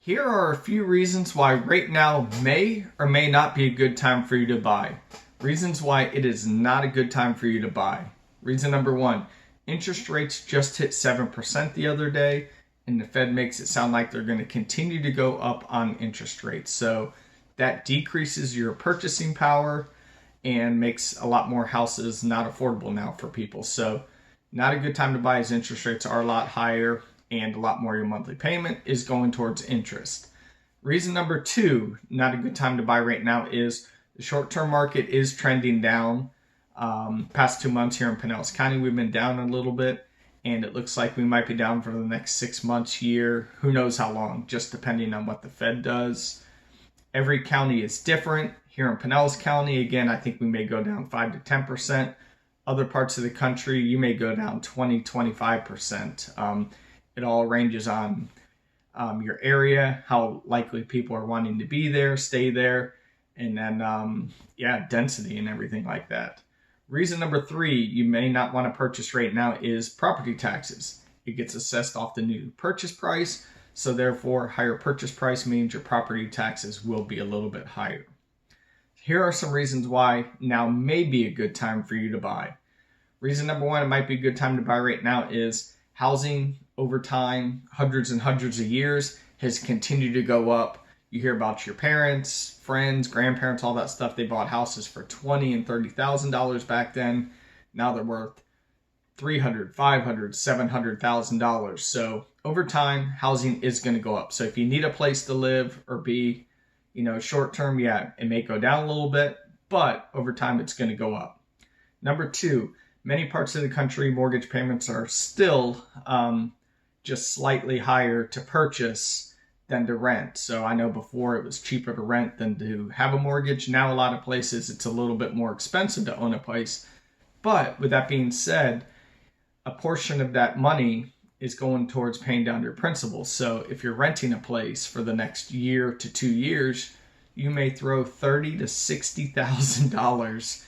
Here are a few reasons why right now may or may not be a good time for you to buy. Reasons why it is not a good time for you to buy. Reason number one, interest rates just hit 7% the other day, and the Fed makes it sound like they're going to continue to go up on interest rates. So that decreases your purchasing power and makes a lot more houses not affordable now for people. So not a good time to buy as interest rates are a lot higher and a lot more of your monthly payment is going towards interest. Reason number two, not a good time to buy right now, is the short-term market is trending down. Past 2 months here in Pinellas County, we've been down a little bit, and it looks like we might be down for the next 6 months, year, who knows how long, just depending on what the Fed does. Every county is different. Here in Pinellas County, again, I think we may go down 5 to 10%. Other parts of the country, you may go down 20, 25%. It all ranges on your area, how likely people are wanting to be there, stay there, and then, density and everything like that. Reason number three, you may not want to purchase right now is property taxes. It gets assessed off the new purchase price, so therefore higher purchase price means your property taxes will be a little bit higher. Here are some reasons why now may be a good time for you to buy. Reason number one, it might be a good time to buy right now is housing over time, hundreds and hundreds of years, has continued to go up. You hear about your parents, friends, grandparents, all that stuff. They bought houses for $20,000 and $30,000 back then. Now they're worth $300,000, $500,000, $700,000. So over time, housing is going to go up. So if you need a place to live or be, short term, it may go down a little bit, but over time, it's going to go up. Number two, many parts of the country, mortgage payments are still just slightly higher to purchase than to rent. So I know before it was cheaper to rent than to have a mortgage. Now a lot of places it's a little bit more expensive to own a place. But with that being said, a portion of that money is going towards paying down your principal. So if you're renting a place for the next year to 2 years, you may throw $30,000 to $60,000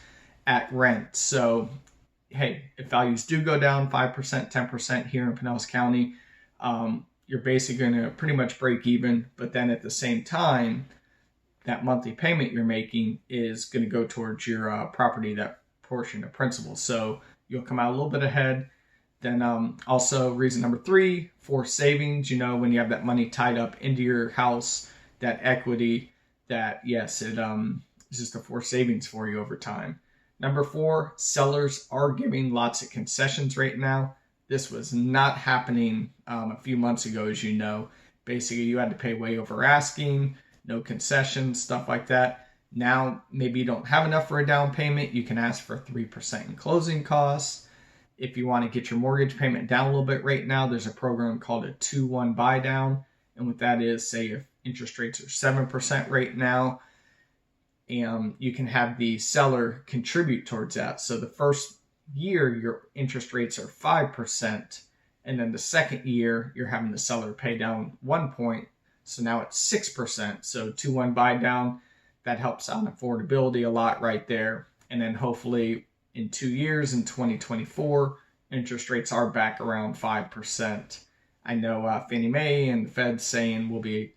at rent. So hey, if values do go down 5%, 10% here in Pinellas County, you're basically going to pretty much break even. But then at the same time, that monthly payment you're making is going to go towards your property, that portion of principal. So you'll come out a little bit ahead. Then also reason number three, for savings, when you have that money tied up into your house, that equity, that yes, it's just a forced savings for you over time. Number four, sellers are giving lots of concessions right now. This was not happening a few months ago, as you know. Basically, you had to pay way over asking, no concessions, stuff like that. Now, maybe you don't have enough for a down payment. You can ask for 3% in closing costs. If you want to get your mortgage payment down a little bit right now, there's a program called a 2-1 buy down. And what that is, say if interest rates are 7% right now, you can have the seller contribute towards that. So the first year, your interest rates are 5%. And then the second year, you're having the seller pay down 1 point. So now it's 6%. So 2-1 buy down, that helps on affordability a lot right there. And then hopefully in 2 years, in 2024, interest rates are back around 5%. I know Fannie Mae and the Fed saying we'll be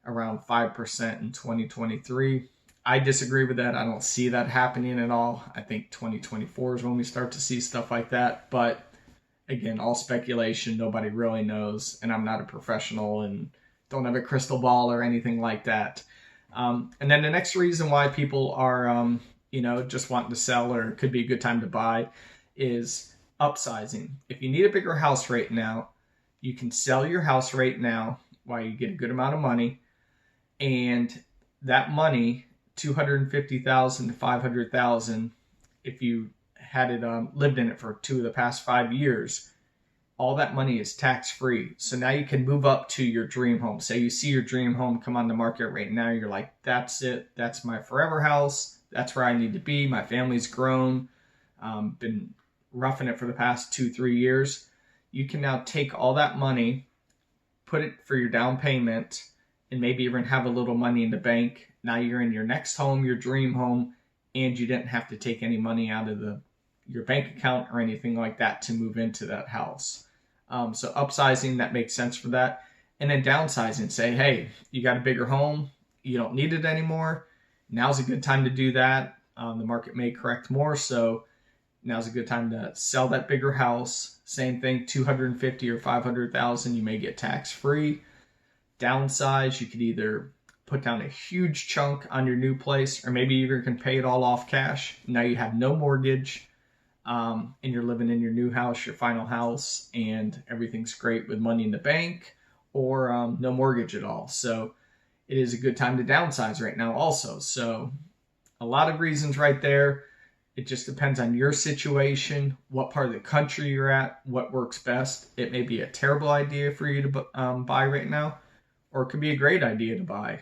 around 5% in 2023. I disagree with that. I don't see that happening at all. I think 2024 is when we start to see stuff like that. But again, all speculation. Nobody really knows. And I'm not a professional and don't have a crystal ball or anything like that. And then the next reason why people are, just wanting to sell or it could be a good time to buy is upsizing. If you need a bigger house right now, you can sell your house right now while you get a good amount of money. And that money, $250,000 to $500,000, if you had it lived in it for 2 of the past 5 years, all that money is tax free. So now you can move up to your dream home. Say you see your dream home come on the market right now, you're like, that's it. That's my forever house. That's where I need to be. My family's grown. Been roughing it for the past 2-3 years. You can now take all that money, put it for your down payment, and maybe even have a little money in the bank. Now you're in your next home, your dream home, and you didn't have to take any money out of your bank account or anything like that to move into that house. So upsizing, that makes sense for that. And then downsizing, say, hey, you got a bigger home, you don't need it anymore. Now's a good time to do that. The market may correct more, so now's a good time to sell that bigger house. Same thing, 250 or 500,000, you may get tax free. Downsize, you could either put down a huge chunk on your new place, or maybe you even can pay it all off cash. Now you have no mortgage, and you're living in your new house, your final house, and everything's great with money in the bank, or no mortgage at all. So it is a good time to downsize right now also. So a lot of reasons right there. It just depends on your situation, what part of the country you're at, what works best. It may be a terrible idea for you to buy right now, or it could be a great idea to buy.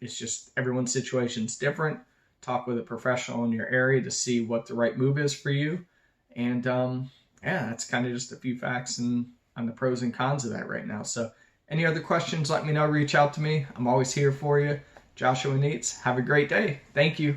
It's just everyone's situation is different. Talk with a professional in your area to see what the right move is for you. And yeah, that's kind of just a few facts on the pros and cons of that right now. So any other questions, let me know. Reach out to me. I'm always here for you. Joshua Neitz. Have a great day. Thank you.